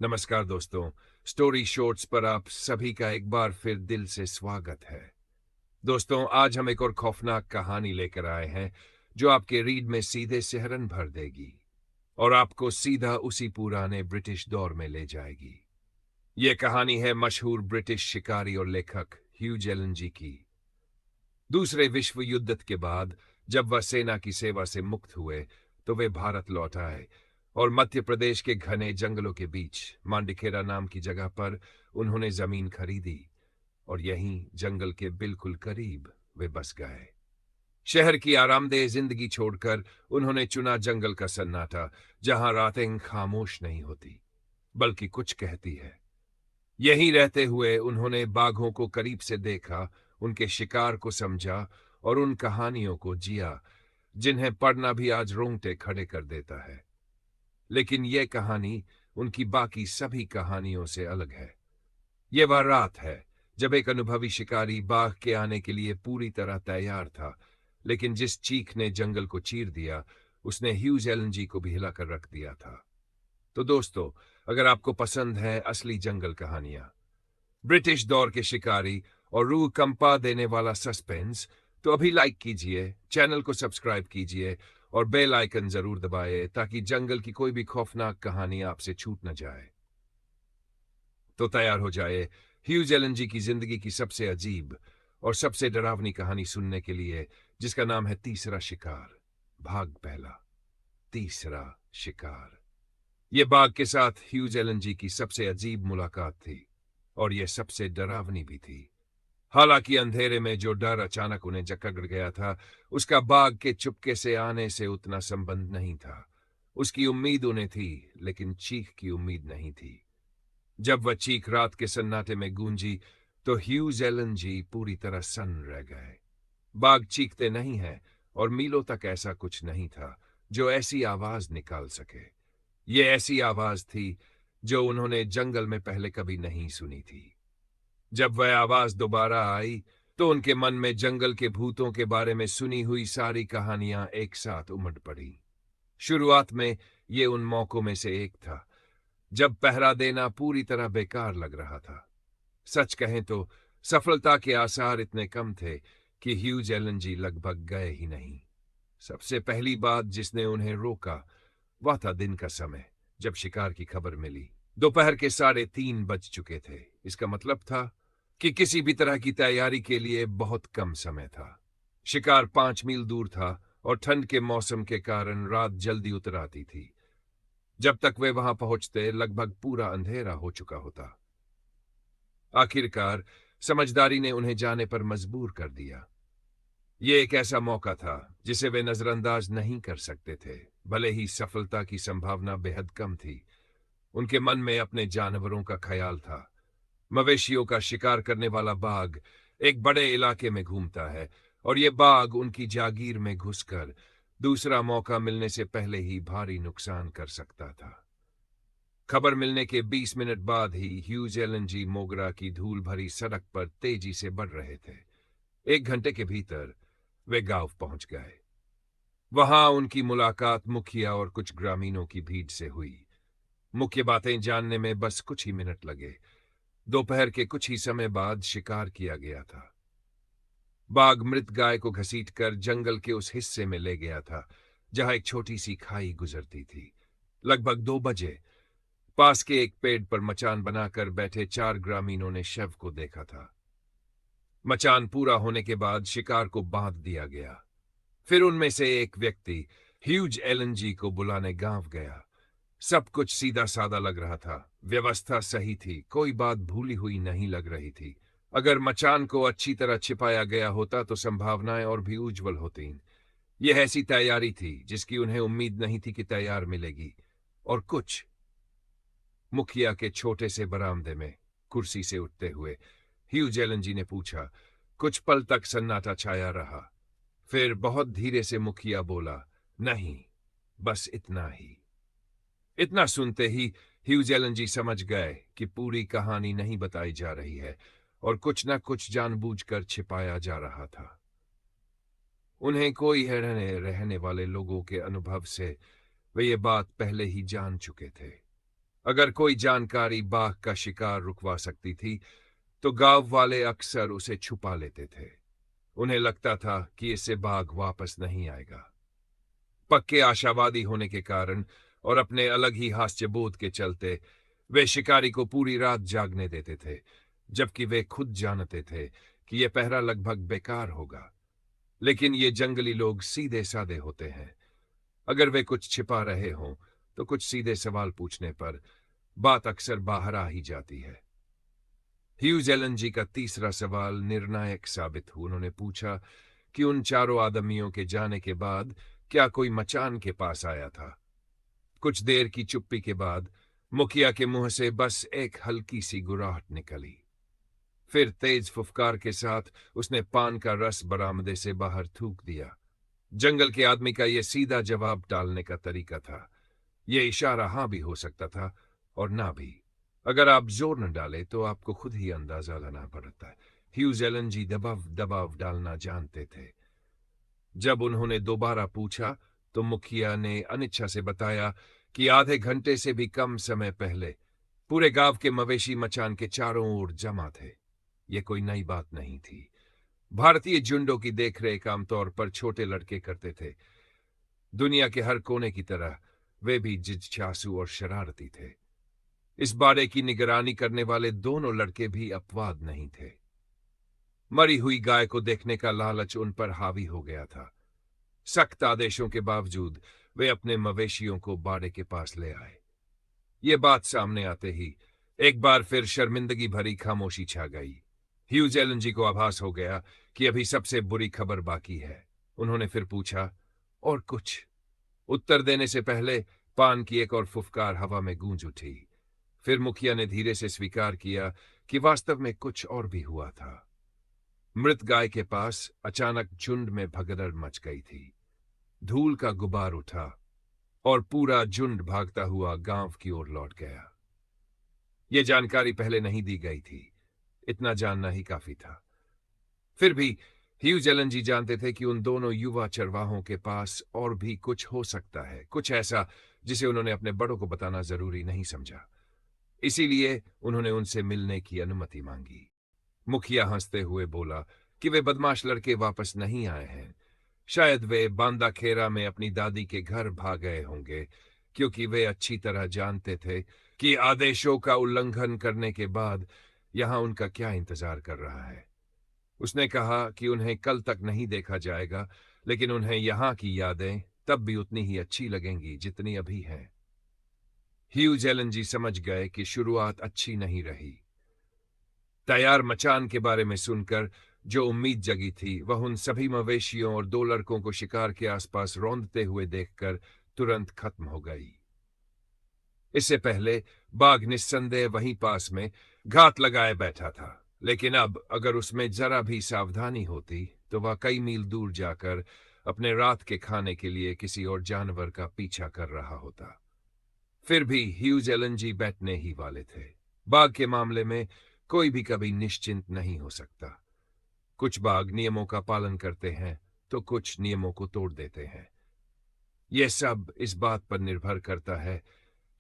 नमस्कार दोस्तों। Story shorts पर आप सभी का एक बार फिर दिल से स्वागत है। दोस्तों, आज हम एक और खौफनाक कहानी लेकर आए हैं जो आपके रीड में सीधे सिहरन भर देगी और आपको सीधा उसी पुराने ब्रिटिश दौर में ले जाएगी। ये कहानी है मशहूर ब्रिटिश शिकारी और लेखक ह्यूज एलन की। दूसरे विश्व युद्ध के बाद जब वह सेना की सेवा से मुक्त हुए तो वे भारत लौट आए और मध्य प्रदेश के घने जंगलों के बीच मांडिखेरा नाम की जगह पर उन्होंने जमीन खरीदी और यहीं जंगल के बिल्कुल करीब वे बस गए। शहर की आरामदेह जिंदगी छोड़कर उन्होंने चुना जंगल का सन्नाटा, जहां रातें खामोश नहीं होती बल्कि कुछ कहती है। यहीं रहते हुए उन्होंने बाघों को करीब से देखा, उनके शिकार को समझा और उन कहानियों को जिया जिन्हें पढ़ना भी आज रोंगटे खड़े कर देता है। लेकिन यह कहानी उनकी बाकी सभी कहानियों से अलग है। यह वह रात है जब एक अनुभवी शिकारी बाघ के आने के लिए पूरी तरह तैयार था, लेकिन जिस चीख ने जंगल को चीर दिया उसने ह्यूज एलन को भी हिलाकर रख दिया था। तो दोस्तों, अगर आपको पसंद है असली जंगल कहानियां, ब्रिटिश दौर के शिकारी और रूह कंपा देने वाला सस्पेंस, तो अभी लाइक कीजिए, चैनल को सब्सक्राइब कीजिए और बेल आइकन जरूर दबाएं ताकि जंगल की कोई भी खौफनाक कहानी आपसे छूट न जाए। तो तैयार हो जाए ह्यूज एलन की जिंदगी की सबसे अजीब और सबसे डरावनी कहानी सुनने के लिए, जिसका नाम है तीसरा शिकार। भाग पहला, तीसरा शिकार। ये बाघ के साथ ह्यूज एलन की सबसे अजीब मुलाकात थी और यह सबसे डरावनी भी थी। हालांकि अंधेरे में जो डर अचानक उन्हें जकड़ गया था, उसका बाघ के चुपके से आने से उतना संबंध नहीं था। उसकी उम्मीद उन्हें थी, लेकिन चीख की उम्मीद नहीं थी। जब वह चीख रात के सन्नाटे में गूंजी तो ह्यूज एलन पूरी तरह सन्न रह गए। बाघ चीखते नहीं हैं और मीलों तक ऐसा कुछ नहीं था जो ऐसी आवाज निकाल सके। ये ऐसी आवाज थी जो उन्होंने जंगल में पहले कभी नहीं सुनी थी। जब वह आवाज दोबारा आई तो उनके मन में जंगल के भूतों के बारे में सुनी हुई सारी कहानियां एक साथ उमड़ पड़ी। शुरुआत में ये उन मौकों में से एक था जब पहरा देना पूरी तरह बेकार लग रहा था। सच कहें तो सफलता के आसार इतने कम थे कि ह्यूज एलन लगभग गए ही नहीं। सबसे पहली बात जिसने उन्हें रोका वह था दिन का समय। जब शिकार की खबर मिली, दोपहर के 3:30 बज चुके थे। इसका मतलब था कि किसी भी तरह की तैयारी के लिए बहुत कम समय था। शिकार 5 मील दूर था और ठंड के मौसम के कारण रात जल्दी उतर आती थी। जब तक वे वहां पहुंचते लगभग पूरा अंधेरा हो चुका होता। आखिरकार समझदारी ने उन्हें जाने पर मजबूर कर दिया। ये एक ऐसा मौका था जिसे वे नजरअंदाज नहीं कर सकते थे। भले ही सफलता की संभावना बेहद कम थी, उनके मन में अपने जानवरों का ख्याल था। मवेशियों का शिकार करने वाला बाघ एक बड़े इलाके में घूमता है और ये बाघ उनकी जागीर में घुसकर दूसरा मौका मिलने से पहले ही भारी नुकसान कर सकता था। खबर मिलने के 20 मिनट बाद ही ह्यूज एलन मोगरा की धूल भरी सड़क पर तेजी से बढ़ रहे थे। 1 घंटे के भीतर वे गांव पहुंच गए। वहां उनकी मुलाकात मुखिया और कुछ ग्रामीणों की भीड़ से हुई। मुख्य बातें जानने में बस कुछ ही मिनट लगे। दोपहर के कुछ ही समय बाद शिकार किया गया था। बाघ मृत गाय को घसीटकर जंगल के उस हिस्से में ले गया था जहां एक छोटी सी खाई गुजरती थी। लगभग 2 बजे पास के एक पेड़ पर मचान बनाकर बैठे 4 ग्रामीणों ने शव को देखा था। मचान पूरा होने के बाद शिकार को बांध दिया गया। फिर उनमें से एक व्यक्ति ह्यूज एलन को बुलाने गांव गया। सब कुछ सीधा साधा लग रहा था, व्यवस्था सही थी, कोई बात भूली हुई नहीं लग रही थी। अगर मचान को अच्छी तरह छिपाया गया होता तो संभावनाएं और भी उज्जवल होती। यह ऐसी तैयारी थी जिसकी उन्हें उम्मीद नहीं थी कि तैयार मिलेगी। और कुछ मुखिया के छोटे से बरामदे में कुर्सी से उठते हुए ह्यूज एलन ने पूछा। कुछ पल तक सन्नाटा छाया रहा। फिर बहुत धीरे से मुखिया बोला, नहीं, बस इतना ही। इतना सुनते ही ह्यूज एलन समझ गए कि पूरी कहानी नहीं बताई जा रही है और कुछ न कुछ जानबूझकर छिपाया जा रहा था। उन्हें कोई रहने वाले लोगों के अनुभव से वे ये बात पहले ही जान चुके थे। अगर कोई जानकारी बाघ का शिकार रुकवा सकती थी तो गांव वाले अक्सर उसे छुपा लेते थे। उन्हें लगता था कि इससे बाघ वापस नहीं आएगा। पक्के आशावादी होने के कारण और अपने अलग ही हास्यबोध के चलते वे शिकारी को पूरी रात जागने देते थे, जबकि वे खुद जानते थे कि यह पहरा लगभग बेकार होगा। लेकिन ये जंगली लोग सीधे साधे होते हैं। अगर वे कुछ छिपा रहे हों तो कुछ सीधे सवाल पूछने पर बात अक्सर बाहर आ ही जाती है। ह्यूज एलन जी का तीसरा सवाल निर्णायक साबित हुआ। उन्होंने पूछा कि उन चारों आदमियों के जाने के बाद क्या कोई मचान के पास आया था। कुछ देर की चुप्पी के बाद मुखिया के मुंह से बस एक हल्की सी गुर्राहट निकली। फिर तेज फुफकार के साथ उसने पान का रस बरामदे से बाहर थूक दिया। जंगल के आदमी का यह सीधा जवाब टालने का तरीका था। यह इशारा हां भी हो सकता था और ना भी। अगर आप जोर न डाले तो आपको खुद ही अंदाजा लाना पड़ता है। ह्यूज एलन जी दबाव दबाव डालना जानते थे। जब उन्होंने दोबारा पूछा तो मुखिया ने अनिच्छा से बताया कि आधे घंटे से भी कम समय पहले पूरे गांव के मवेशी मचान के चारों ओर जमा थे। यह कोई नई बात नहीं थी। भारतीय झुंडों की देखरेख आमतौर पर छोटे लड़के करते थे। दुनिया के हर कोने की तरह वे भी जिज्ञासु और शरारती थे। इस बारे की निगरानी करने वाले दोनों लड़के भी अपवाद नहीं थे। मरी हुई गाय को देखने का लालच उन पर हावी हो गया था। सख्त आदेशों के बावजूद वे अपने मवेशियों को बाड़े के पास ले आए। ये बात सामने आते ही एक बार फिर शर्मिंदगी भरी खामोशी छा गई। ह्यूज एलन जी को आभास हो गया कि अभी सबसे बुरी खबर बाकी है। उन्होंने फिर पूछा, और कुछ? उत्तर देने से पहले पान की एक और फुफकार हवा में गूंज उठी। फिर मुखिया ने धीरे से स्वीकार किया कि वास्तव में कुछ और भी हुआ था। मृत गाय के पास अचानक झुंड में भगदड़ मच गई थी। धूल का गुबार उठा और पूरा झुंड भागता हुआ गांव की ओर लौट गया। यह जानकारी पहले नहीं दी गई थी। इतना जानना ही काफी था। फिर भी ह्यूज एलन जी जानते थे कि उन दोनों युवा चरवाहों के पास और भी कुछ हो सकता है, कुछ ऐसा जिसे उन्होंने अपने बड़ों को बताना जरूरी नहीं समझा। इसीलिए उन्होंने उनसे मिलने की अनुमति मांगी। मुखिया हंसते हुए बोला कि वे बदमाश लड़के वापस नहीं आए हैं। शायद वे बांदा खेरा में अपनी दादी के घर भाग गए होंगे, क्योंकि वे अच्छी तरह जानते थे कि आदेशों का उल्लंघन करने के बाद यहां उनका क्या इंतजार कर रहा है। उसने कहा कि उन्हें कल तक नहीं देखा जाएगा, लेकिन उन्हें यहां की यादें तब भी उतनी ही अच्छी लगेंगी जितनी अभी हैं। ह्यूज एलन जी समझ गए कि शुरुआत अच्छी नहीं रही। तैयार मचान के बारे में सुनकर जो उम्मीद जगी थी वह उन सभी मवेशियों और दो लड़कों को शिकार के आसपास रौंदते हुए देखकर तुरंत खत्म हो गई। इससे पहले बाघ निस्संदेह वहीं पास में घात लगाए बैठा था, लेकिन अब अगर उसमें जरा भी सावधानी होती तो वह कई मील दूर जाकर अपने रात के खाने के लिए किसी और जानवर का पीछा कर रहा होता। फिर भी ह्यूज एलन जी बैठने ही वाले थे। बाघ के मामले में कोई भी कभी निश्चिंत नहीं हो सकता। कुछ बाघ नियमों का पालन करते हैं तो कुछ नियमों को तोड़ देते हैं। यह सब इस बात पर निर्भर करता है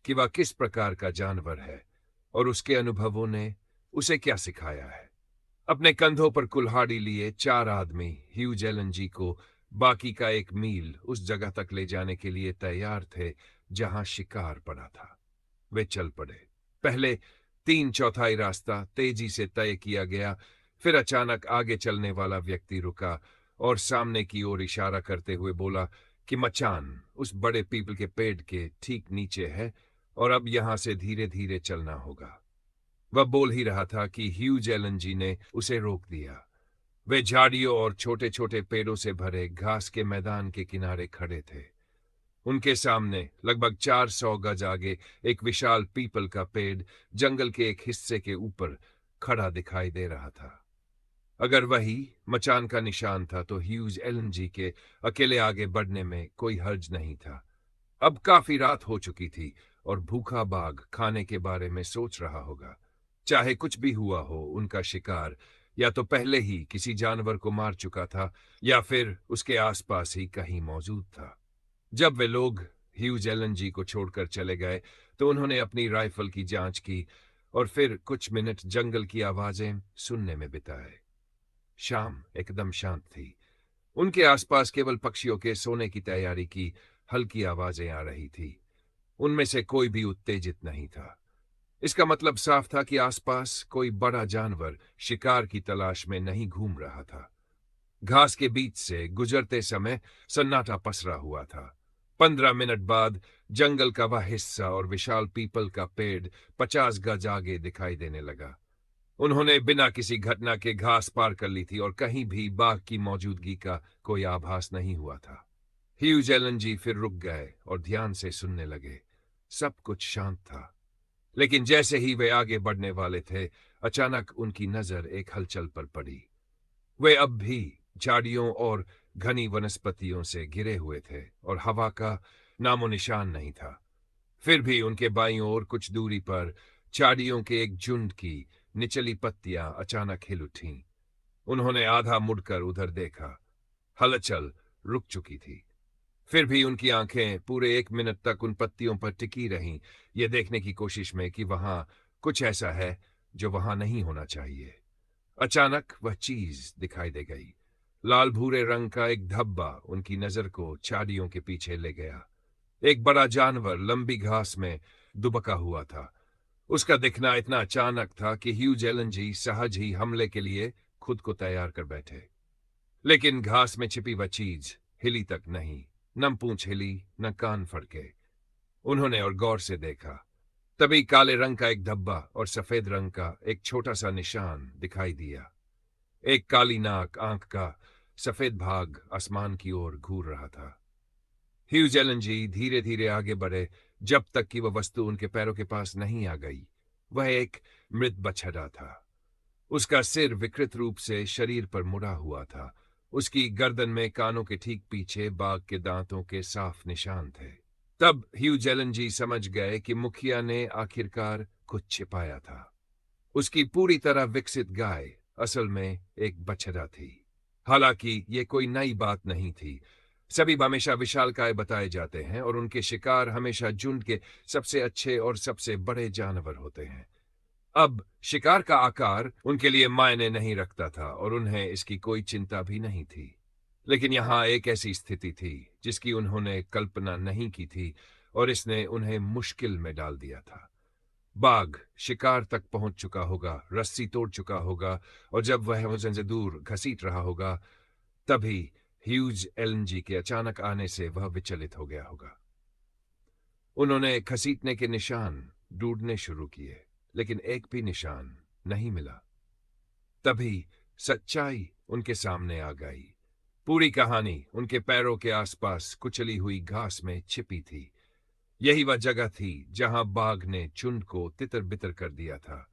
कि वह किस प्रकार का जानवर है और उसके अनुभवों ने उसे क्या सिखाया है। अपने कंधों पर कुल्हाड़ी लिए चार आदमी ह्यूज एलन जी को बाकी का एक मील उस जगह तक ले जाने के लिए तैयार थे जहां शिकार पड़ा था। वे चल पड़े। पहले 3/4 रास्ता तेजी से तय किया गया। फिर अचानक आगे चलने वाला व्यक्ति रुका और सामने की ओर इशारा करते हुए बोला कि मचान उस बड़े पीपल के पेड़ के ठीक नीचे है और अब यहां से धीरे धीरे चलना होगा। वह बोल ही रहा था कि ह्यूज एलन जी ने उसे रोक दिया। वे झाड़ियों और छोटे छोटे पेड़ों से भरे घास के मैदान के किनारे खड़े थे। उनके सामने लगभग 400 गज आगे एक विशाल पीपल का पेड़ जंगल के एक हिस्से के ऊपर खड़ा दिखाई दे रहा था। अगर वही मचान का निशान था तो ह्यूज एलन जी के अकेले आगे बढ़ने में कोई हर्ज नहीं था। अब काफी रात हो चुकी थी और भूखा बाघ खाने के बारे में सोच रहा होगा। चाहे कुछ भी हुआ हो, उनका शिकार या तो पहले ही किसी जानवर को मार चुका था या फिर उसके आसपास ही कहीं मौजूद था। जब वे लोग ह्यूज एलन जी को छोड़कर चले गए तो उन्होंने अपनी राइफल की जांच की और फिर कुछ मिनट जंगल की आवाजें सुनने में बिताए। शाम एकदम शांत थी। उनके आसपास केवल पक्षियों के सोने की तैयारी की हल्की आवाजें आ रही थी। उनमें से कोई भी उत्तेजित नहीं था। इसका मतलब साफ था कि आसपास कोई बड़ा जानवर शिकार की तलाश में नहीं घूम रहा था। घास के बीच से गुजरते समय सन्नाटा पसरा हुआ था। 15 मिनट बाद जंगल का वह हिस्सा और विशाल पीपल का पेड़ 50 गज आगे दिखाई देने लगा। उन्होंने बिना किसी घटना के घास पार कर ली थी और कहीं भी बाघ की मौजूदगी का कोई आभास नहीं हुआ था। ह्यूज एलन जी फिर रुक गए और ध्यान से सुनने लगे। सब कुछ शांत था, लेकिन जैसे ही वे आगे बढ़ने वाले थे, अचानक उनकी नजर एक हलचल पर पड़ी। वे अब भी झाड़ियों और घनी वनस्पतियों से घिरे हुए थे और हवा का नामो निशान नहीं था। फिर भी उनके बाईं ओर कुछ दूरी पर झाड़ियों के एक झुंड की निचली पत्तियां अचानक हिल उठीं। उन्होंने आधा मुड़कर उधर देखा। हलचल रुक चुकी थी। फिर भी उनकी आंखें पूरे 1 मिनट तक उन पत्तियों पर टिकी रहीं, ये देखने की कोशिश में कि वहां कुछ ऐसा है जो वहां नहीं होना चाहिए। अचानक वह चीज दिखाई दे गई। लाल भूरे रंग का एक धब्बा उनकी नजर को झाड़ियों के पीछे ले गया। एक बड़ा जानवर लंबी घास में दुबका हुआ था। उसका दिखना इतना अचानक था कि ह्यूज एलन जी सहज ही हमले के लिए खुद को तैयार कर बैठे। लेकिन घास में छिपी वह चीज हिली तक नहीं। न पूंछ हिली, न कान फड़के। उन्होंने और गौर से देखा। तभी काले रंग का एक धब्बा और सफेद रंग का एक छोटा सा निशान दिखाई दिया। एक काली नाक आंख का सफेद भाग आसमान की ओर घूर रहा था। ह्यूज एलन जी धीरे धीरे आगे बढ़े, जब तक कि वह वस्तु उनके पैरों के पास नहीं आ गई। वह एक मृत बछड़ा था। उसका सिर विकृत रूप से शरीर पर मुड़ा हुआ था। उसकी गर्दन में कानों के ठीक पीछे बाघ के दांतों के साफ निशान थे। तब ह्यूज एलन जी समझ गए कि मुखिया ने आखिरकार कुछ छिपाया था। उसकी पूरी तरह विकसित गाय असल में एक बछड़ा थी। हालांकि ये कोई नई बात नहीं थी। सभी हमेशा विशालकाय बताए जाते हैं और उनके शिकार हमेशा झुंड के सबसे अच्छे और सबसे बड़े जानवर होते हैं। अब शिकार का आकार उनके लिए मायने नहीं रखता था और उन्हें इसकी कोई चिंता भी नहीं थी। लेकिन यहां एक ऐसी स्थिति थी जिसकी उन्होंने कल्पना नहीं की थी और इसने उन्हें मुश्किल में डाल दिया था। बाघ शिकार तक पहुंच चुका होगा, रस्सी तोड़ चुका होगा और जब वह उनसे दूर घसीट रहा होगा, तभी ह्यूज एलन जी के अचानक आने से वह विचलित हो गया होगा। उन्होंने घसीटने के निशान ढूंढने शुरू किए, लेकिन एक भी निशान नहीं मिला। तभी सच्चाई उनके सामने आ गई। पूरी कहानी उनके पैरों के आसपास कुचली हुई घास में छिपी थी। यही वह जगह थी जहां बाघ ने झुंड को तितर बितर कर दिया था।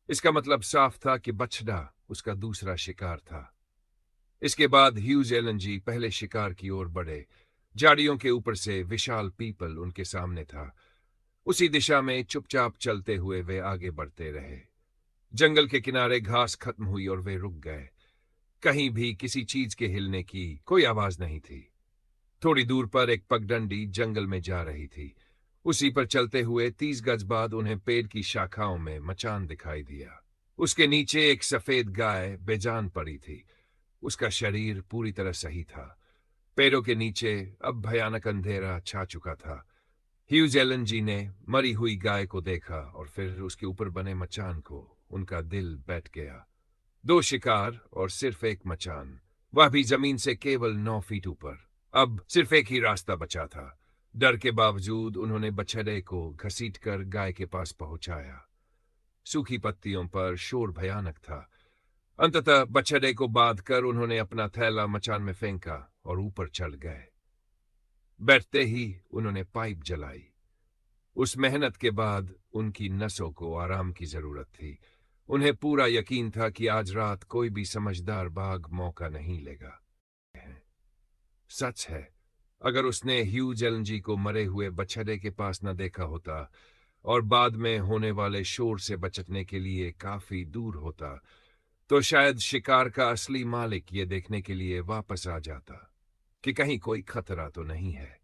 इसका मतलब साफ था कि बछड़ा उसका दूसरा शिकार था। इसके बाद ह्यूज एलन जी पहले शिकार की ओर बढ़े। झाड़ियों के ऊपर से विशाल पीपल उनके सामने था। उसी दिशा में चुपचाप चलते हुए वे आगे बढ़ते रहे। जंगल के किनारे घास खत्म हुई और वे रुक गए। कहीं भी किसी चीज के हिलने की कोई आवाज नहीं थी। थोड़ी दूर पर एक पगडंडी जंगल में जा रही थी। उसी पर चलते हुए 30 गज बाद उन्हें पेड़ की शाखाओं में मचान दिखाई दिया। उसके नीचे एक सफेद गाय बेजान पड़ी थी। उसका शरीर पूरी तरह सही था। पेड़ों के नीचे अब भयानक अंधेरा छा चुका था। ह्यूज एलन जी ने मरी हुई गाय को देखा और फिर उसके ऊपर बने मचान को। उनका दिल बैठ गया। 2 शिकार और सिर्फ एक मचान, वह भी जमीन से केवल 9 फीट ऊपर। अब सिर्फ एक ही रास्ता बचा था। डर के बावजूद उन्होंने बछड़े को घसीटकर गाय के पास पहुंचाया। सूखी पत्तियों पर शोर भयानक था। अंततः बछड़े को बांधकर उन्होंने अपना थैला मचान में फेंका और ऊपर चढ़ गए। बैठते ही उन्होंने पाइप जलाई। उस मेहनत के बाद उनकी नसों को आराम की जरूरत थी। उन्हें पूरा यकीन था कि आज रात कोई भी समझदार बाघ मौका नहीं लेगा। सच है, अगर उसने ह्यूज एलन जी को मरे हुए बछड़े के पास न देखा होता और बाद में होने वाले शोर से बचने के लिए काफी दूर होता, तो शायद शिकार का असली मालिक ये देखने के लिए वापस आ जाता कि कहीं कोई खतरा तो नहीं है।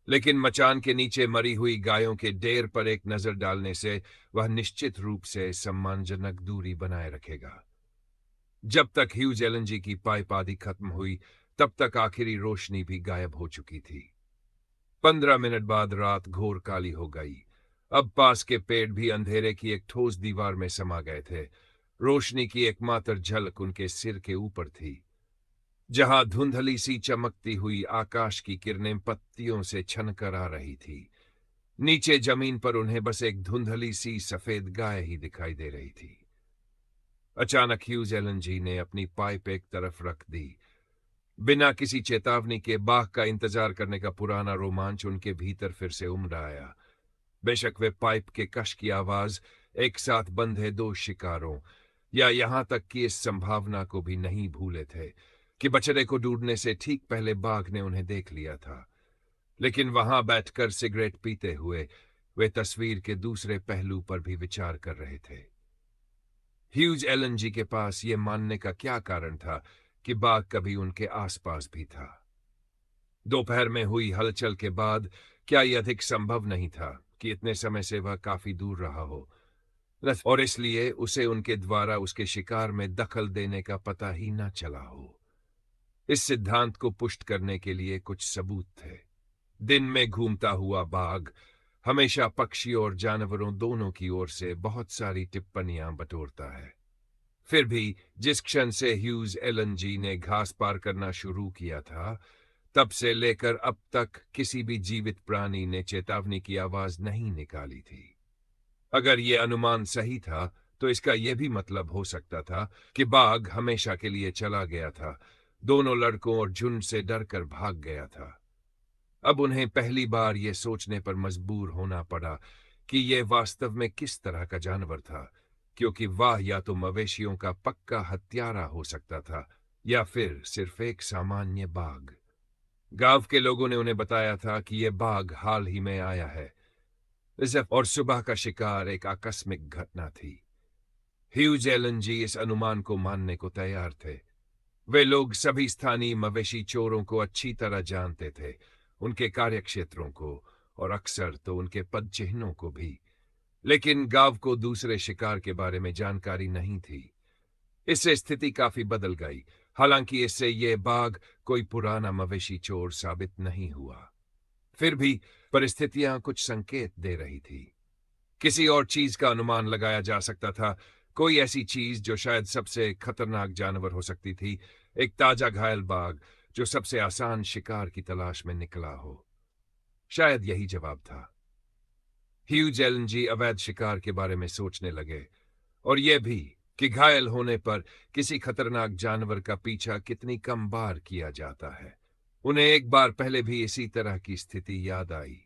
लेकिन मचान के नीचे मरी हुई गायों के ढेर पर एक नजर डालने से वह निश्चित रूप से सम्मानजनक दूरी बनाए रखेगा। जब तक ह्यूज एलएनजी की पाइप आदि खत्म हुई, तब तक आखिरी रोशनी भी गायब हो चुकी थी। 15 मिनट बाद रात घोर काली हो गई। अब पास के पेड़ भी अंधेरे की एक ठोस दीवार में समा गए थे। रोशनी की एकमात्र झलक उनके सिर के ऊपर थी, जहां धुंधली सी चमकती हुई आकाश की किरणें पत्तियों से छनकर आ रही थी। नीचे जमीन पर उन्हें बस एक धुंधली सी सफेद गाय ही दिखाई दे रही थी। अचानक ह्यूज एलएनजी ने अपनी पाइप एक तरफ रख दी। बिना किसी चेतावनी के बाघ का इंतजार करने का पुराना रोमांच उनके भीतर फिर से उमड़ आया। बेशक वे पाइप के कश की आवाज, एक साथ बंधे दो शिकारों, या यहां तक कि इस संभावना को भी नहीं भूले थे कि बछड़े को ढूंढने से ठीक पहले बाघ ने उन्हें देख लिया था। लेकिन वहां बैठकर सिगरेट पीते हुए वे तस्वीर के दूसरे पहलू पर भी विचार कर रहे थे। ह्यूज एलएनजी के पास यह मानने का क्या कारण था कि बाघ कभी उनके आसपास भी था? दोपहर में हुई हलचल के बाद क्या यह अधिक संभव नहीं था कि इतने समय से वह काफी दूर रहा हो, और इसलिए उसे उनके द्वारा उसके शिकार में दखल देने का पता ही न चला हो? इस सिद्धांत को पुष्ट करने के लिए कुछ सबूत थे। दिन में घूमता हुआ बाघ हमेशा पक्षियों और जानवरों दोनों की ओर से बहुत सारी टिप्पणियां बटोरता है। फिर भी जिस क्षण से ह्यूज एलएनजी ने घास पार करना शुरू किया था, तब से लेकर अब तक किसी भी जीवित प्राणी ने चेतावनी की आवाज नहीं निकाली थी। अगर यह अनुमान सही था, तो इसका यह भी मतलब हो सकता था कि बाघ हमेशा के लिए चला गया था, दोनों लड़कों और झुंड से डरकर भाग गया था। अब उन्हें पहली बार यह सोचने पर मजबूर होना पड़ा कि यह वास्तव में किस तरह का जानवर था, क्योंकि वह या तो मवेशियों का पक्का हत्यारा हो सकता था या फिर सिर्फ एक सामान्य बाघ। गांव के लोगों ने उन्हें बताया था कि यह बाघ हाल ही में आया है, और सुबह का शिकार एक आकस्मिक घटना थी। ह्यूज एलएनजी इस अनुमान को मानने को तैयार थे। वे लोग सभी स्थानीय मवेशी चोरों को अच्छी तरह जानते थे, उनके कार्यक्षेत्रों को और अक्सर तो उनके पद चिन्हों को भी। लेकिन गांव को दूसरे शिकार के बारे में जानकारी नहीं थी। इससे स्थिति काफी बदल गई। हालांकि इससे यह बाघ कोई पुराना मवेशी चोर साबित नहीं हुआ, फिर भी परिस्थितियां कुछ संकेत दे रही थी। किसी और चीज का अनुमान लगाया जा सकता था, कोई ऐसी चीज जो शायद सबसे खतरनाक जानवर हो सकती थी, एक ताजा घायल बाघ जो सबसे आसान शिकार की तलाश में निकला हो। शायद यही जवाब था। ह्यूज एलएनजी अवैध शिकार के बारे में सोचने लगे, और यह भी कि घायल होने पर किसी खतरनाक जानवर का पीछा कितनी कम बार किया जाता है। उन्हें एक बार पहले भी इसी तरह की स्थिति याद आई।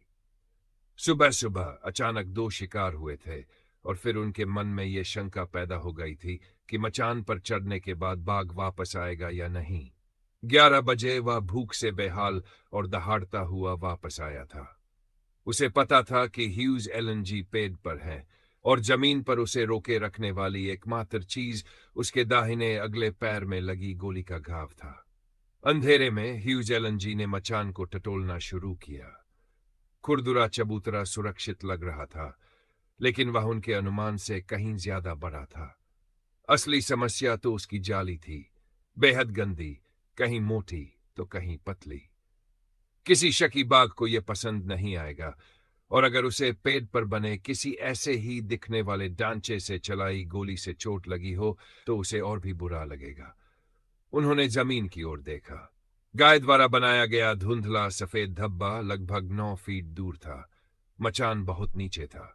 सुबह सुबह अचानक दो शिकार हुए थे, और फिर उनके मन में यह शंका पैदा हो गई थी कि मचान पर चढ़ने के बाद बाघ वापस आएगा या नहीं। 11 बजे वह भूख से बेहाल और दहाड़ता हुआ वापस आया था। उसे पता था कि ह्यूज एलएनजी पेड़ पर है, और जमीन पर उसे रोके रखने वाली एकमात्र चीज उसके दाहिने अगले पैर में लगी गोली का घाव था। अंधेरे में ह्यूज एलएनजी ने मचान को टटोलना शुरू किया। खुरदुरा चबूतरा सुरक्षित लग रहा था, लेकिन वह उनके अनुमान से कहीं ज्यादा बड़ा था। असली समस्या तो उसकी जाली थी, बेहद गंदी, कहीं मोटी तो कहीं पतली। किसी शकी बाघ को यह पसंद नहीं आएगा, और अगर उसे पेट पर बने किसी ऐसे ही दिखने वाले डांचे से चलाई गोली से चोट लगी हो, तो उसे और भी बुरा लगेगा। उन्होंने जमीन की ओर देखा। गाय द्वारा बनाया गया धुंधला सफेद धब्बा लगभग 9 फीट दूर था। मचान बहुत नीचे था।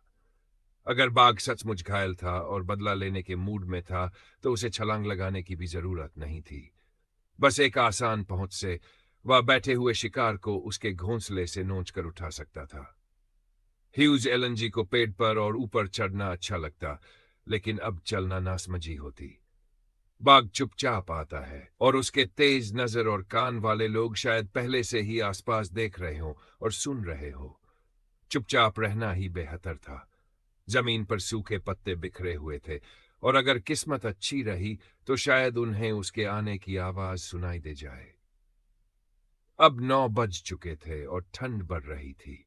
अगर बाघ सचमुच घायल था और बदला लेने के मूड में था, तो उसे छलांग लगाने की भी जरूरत नहीं थी। बस एक आसान पहुंच से वह बैठे हुए शिकार को उसके घोंसले से नोचकर उठा सकता था। ह्यूज एलएनजी को पेड़ पर और ऊपर चढ़ना अच्छा लगता, लेकिन अब चलना नासमझी होती। बाघ चुपचाप आता है, और उसके तेज नजर और कान वाले लोग शायद पहले से ही आसपास देख रहे हो और सुन रहे हो। चुपचाप रहना ही बेहतर था। जमीन पर सूखे पत्ते बिखरे हुए थे, और अगर किस्मत अच्छी रही तो शायद उन्हें उसके आने की आवाज सुनाई दे जाए। अब 9 बज चुके थे और ठंड बढ़ रही थी।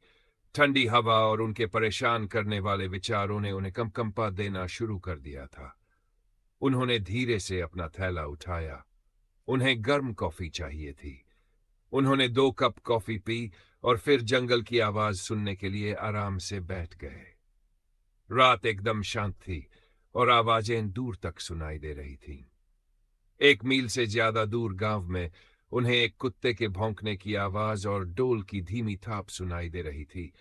ठंडी हवा और उनके परेशान करने वाले विचारों ने उन्हें कंपा देना शुरू कर दिया था। उन्होंने धीरे से अपना थैला उठाया। उन्हें गर्म कॉफी चाहिए थी। उन्होंने 2 कप कॉफी पी और फिर जंगल की आवाज सुनने के लिए आराम से बैठ गए। रात एकदम शांत थी और आवाजें दूर तक सुनाई दे रही थीं। 1 मील से ज्यादा दूर गांव में उन्हें एक कुत्ते के भौंकने की आवाज और डोल की धीमी थाप सुनाई दे रही थी।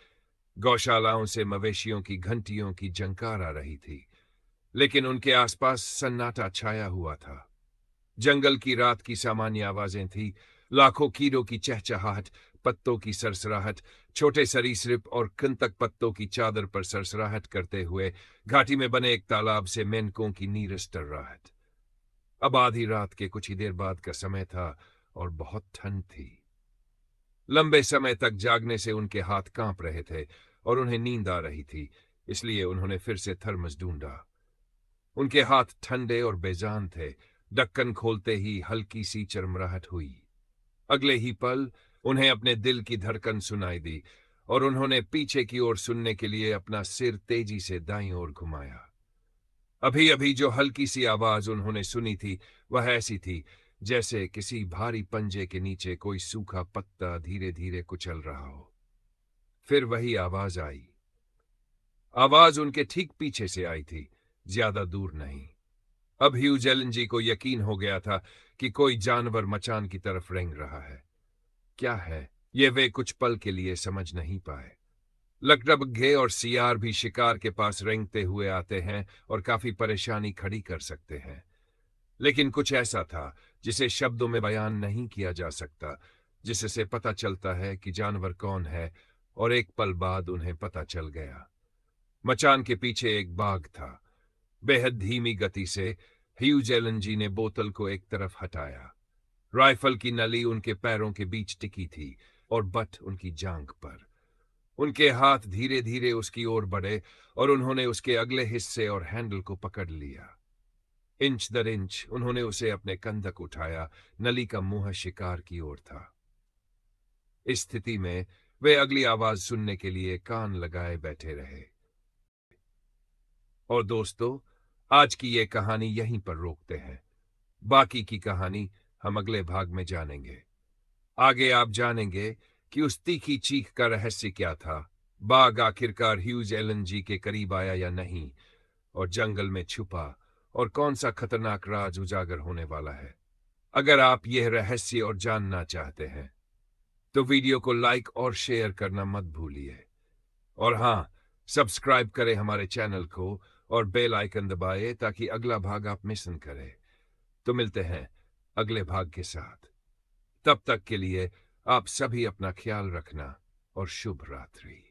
गौशालाओं से मवेशियों की घंटियों की झंकार आ रही थी, लेकिन उनके आसपास सन्नाटा छाया हुआ था। जंगल की रात की सामान्य आवाजें थी, लाखों कीड़ों की चहचहाहट, पत्तों की सरसराहट, छोटे सरीसृप और कृंतक पत्तों की चादर पर सरसराहट करते हुए घाटी में बने एक तालाब से मेंढकों की नीरस टर्राहट। अब आधी रात के कुछ ही देर बाद का समय था और बहुत ठंड थी। लंबे समय तक जागने से उनके हाथ कांप रहे थे और उन्हें नींद आ रही थी, इसलिए उन्होंने फिर से थर्मस ढूंढा। उनके हाथ ठंडे और बेजान थे। ढक्कन खोलते ही हल्की सी चरमराहट हुई। अगले ही पल उन्हें अपने दिल की धड़कन सुनाई दी और उन्होंने पीछे की ओर सुनने के लिए अपना सिर तेजी से दाईं ओर घुमाया। अभी अभी जो हल्की सी आवाज उन्होंने सुनी थी वह ऐसी थी जैसे किसी भारी पंजे के नीचे कोई सूखा पत्ता धीरे धीरे कुचल रहा हो। फिर वही आवाज आई। आवाज उनके ठीक पीछे से आई थी, ज्यादा दूर नहीं। अब ह्यूज एलन जी को यकीन हो गया था कि कोई जानवर मचान की तरफ रेंग रहा है। क्या है ये वे कुछ पल के लिए समझ नहीं पाए। लकड़बग्घे और सियार भी शिकार के पास रेंगते हुए आते हैं और काफी परेशानी खड़ी कर सकते हैं, लेकिन कुछ ऐसा था जिसे शब्दों में बयान नहीं किया जा सकता, जिससे पता चलता है कि जानवर कौन है। और एक पल बाद उन्हें पता चल गया। मचान के पीछे एक बाघ था। बेहद धीमी गति से ह्यूज एलन जी ने बोतल को एक तरफ हटाया। राइफल की नली उनके पैरों के बीच टिकी थी और बट उनकी जांघ पर। उनके हाथ धीरे धीरे उसकी ओर बढ़े और उन्होंने उसके अगले हिस्से और हैंडल को पकड़ लिया। इंच दर इंच उन्होंने उसे अपने कंधक उठाया। नली का मुंह शिकार की ओर था। इस स्थिति में वे अगली आवाज सुनने के लिए कान लगाए बैठे रहे। और दोस्तों, आज की ये कहानी यहीं पर रोकते हैं। बाकी की कहानी हम अगले भाग में जानेंगे। आगे आप जानेंगे कि उस तीखी चीख का रहस्य क्या था, बाघ आखिरकार ह्यूज एलन जी के करीब आया या नहीं, और जंगल में छुपा और कौन सा खतरनाक राज उजागर होने वाला है। अगर आप यह रहस्य और जानना चाहते हैं तो वीडियो को लाइक और शेयर करना मत भूलिए। और हाँ, सब्सक्राइब करें हमारे चैनल को और बेल आइकन दबाएं ताकि अगला भाग आप मिस न करें। तो मिलते हैं अगले भाग के साथ। तब तक के लिए आप सभी अपना ख्याल रखना और शुभ रात्रि।